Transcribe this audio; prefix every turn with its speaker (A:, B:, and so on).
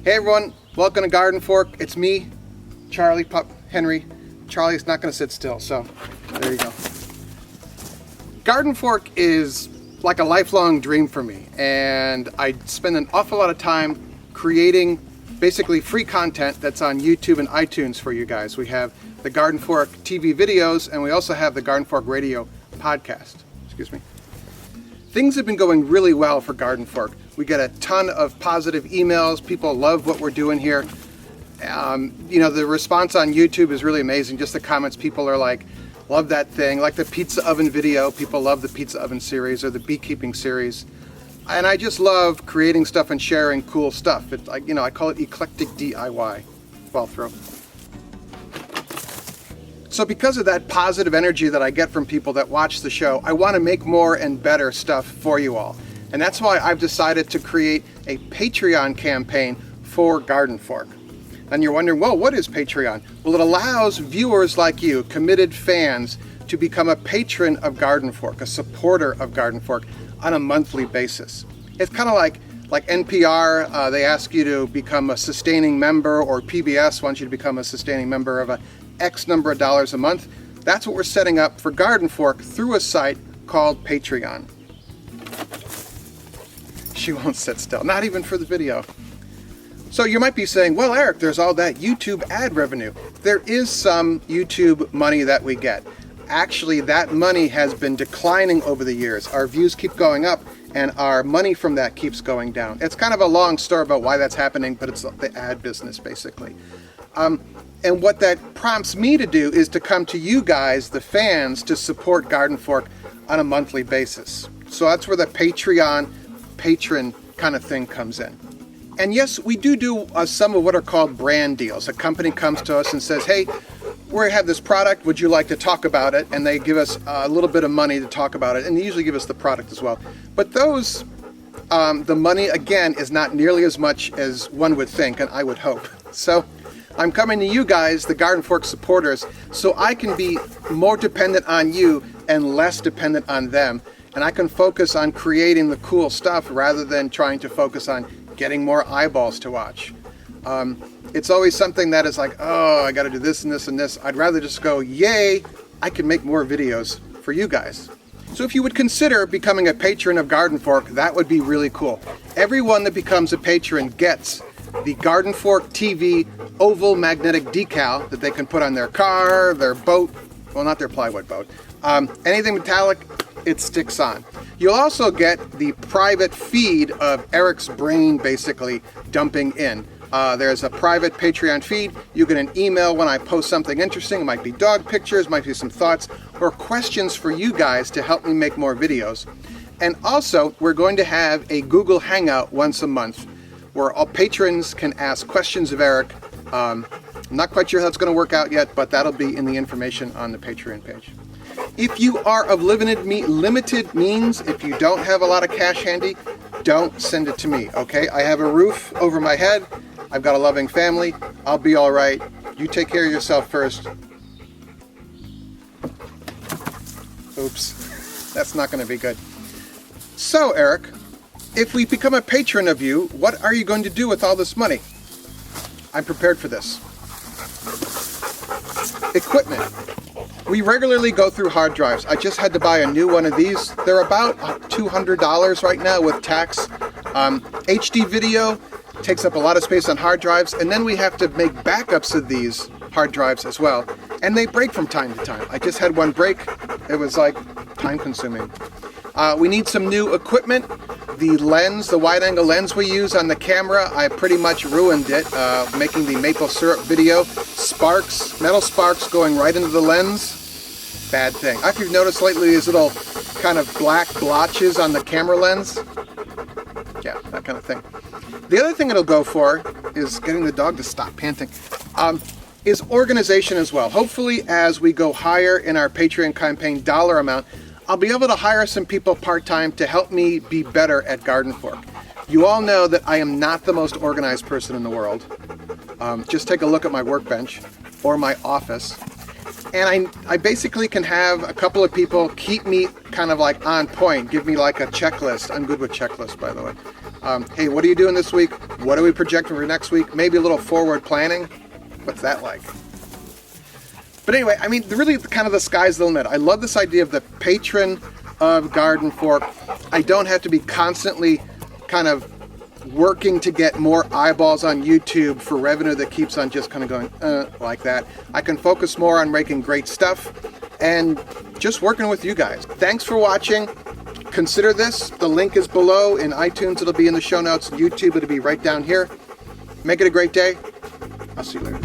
A: Hey everyone, welcome to GardenFork. It's me, Charlie Pup Henry. Charlie's not going to sit still, so there you go. GardenFork is like a lifelong dream for me, and I spend an awful lot of time creating basically free content that's on YouTube and iTunes for you guys. We have the GardenFork TV videos, and we also have the GardenFork radio podcast. Excuse me. Things have been going really well for GardenFork. We get a ton of positive emails. People love what we're doing here. The response on YouTube is really amazing. Just the comments, people are like, love that thing. Like the pizza oven video, people love the pizza oven series or the beekeeping series. And I just love creating stuff and sharing cool stuff. It's like, I call it eclectic DIY. Fall through. So because of that positive energy that I get from people that watch the show, I want to make more and better stuff for you all. And that's why I've decided to create a Patreon campaign for GardenFork. And you're wondering, well, what is Patreon? Well, it allows viewers like you, committed fans, to become a patron of GardenFork, a supporter of GardenFork on a monthly basis. It's kind of like NPR, they ask you to become a sustaining member, or PBS wants you to become a sustaining member of a X number of dollars a month. That's what we're setting up for GardenFork through a site called Patreon. She won't sit still, not even for the video. So you might be saying, well, Eric, there's all that YouTube ad revenue. There is some YouTube money that we get. Actually, that money has been declining over the years. Our views keep going up, and our money from that keeps going down. It's kind of a long story about why that's happening, but it's the ad business, basically. And what that prompts me to do is to come to you guys, the fans, to support GardenFork on a monthly basis. So that's where the Patreon patron kind of thing comes in. And yes, we do some of what are called brand deals. A company comes to us and says, hey, we have this product, would you like to talk about it? And they give us a little bit of money to talk about it, and they usually give us the product as well. But those, the money, again, is not nearly as much as one would think, and I would hope. So I'm coming to you guys, the GardenFork supporters, so I can be more dependent on you and less dependent on them. And I can focus on creating the cool stuff rather than trying to focus on getting more eyeballs to watch. It's always something that is like, oh, I got to do this and this and this. I'd rather just go, yay, I can make more videos for you guys. So if you would consider becoming a patron of GardenFork, that would be really cool. Everyone that becomes a patron gets the GardenFork TV oval magnetic decal that they can put on their car, their boat, well, not their plywood boat, anything metallic, it sticks on. You'll also get the private feed of Eric's brain basically dumping in. There's a private Patreon feed. You get an email when I post something interesting. It might be dog pictures, might be some thoughts, or questions for you guys to help me make more videos. And also, we're going to have a Google Hangout once a month where all patrons can ask questions of Eric. I'm not quite sure how that's going to work out yet, but that'll be in the information on the Patreon page. If you are of limited means, if you don't have a lot of cash handy, don't send it to me, okay? I have a roof over my head. I've got a loving family. I'll be all right. You take care of yourself first. Oops, that's not going to be good. So, Eric, if we become a patron of you, what are you going to do with all this money? I'm prepared for this. Equipment. We regularly go through hard drives. I just had to buy a new one of these. They're about $200 right now with tax. HD video takes up a lot of space on hard drives, and then we have to make backups of these hard drives as well. And they break from time to time. I just had one break. It was like time consuming. We need some new equipment. The lens, the wide-angle lens we use on the camera, I pretty much ruined it making the maple syrup video. Sparks, metal sparks going right into the lens. Bad thing. If you've noticed lately these little kind of black blotches on the camera lens. Yeah, that kind of thing. The other thing it'll go for is getting the dog to stop panting. Is organization as well. Hopefully as we go higher in our Patreon campaign dollar amount, I'll be able to hire some people part-time to help me be better at GardenFork. You all know that I am not the most organized person in the world. Just take a look at my workbench or my office. And I basically can have a couple of people keep me kind of like on point, give me like a checklist. I'm good with checklists, by the way. Hey, what are you doing this week? What are we projecting for next week? Maybe a little forward planning. What's that like? But anyway, I mean, really kind of the sky's the limit. I love this idea of the patron of GardenFork. I don't have to be constantly kind of working to get more eyeballs on YouTube for revenue that keeps on just kind of going like that. I can focus more on making great stuff and just working with you guys. Thanks for watching. Consider this. The link is below. In iTunes, it'll be in the show notes. YouTube, it'll be right down here. Make it a great day. I'll see you later.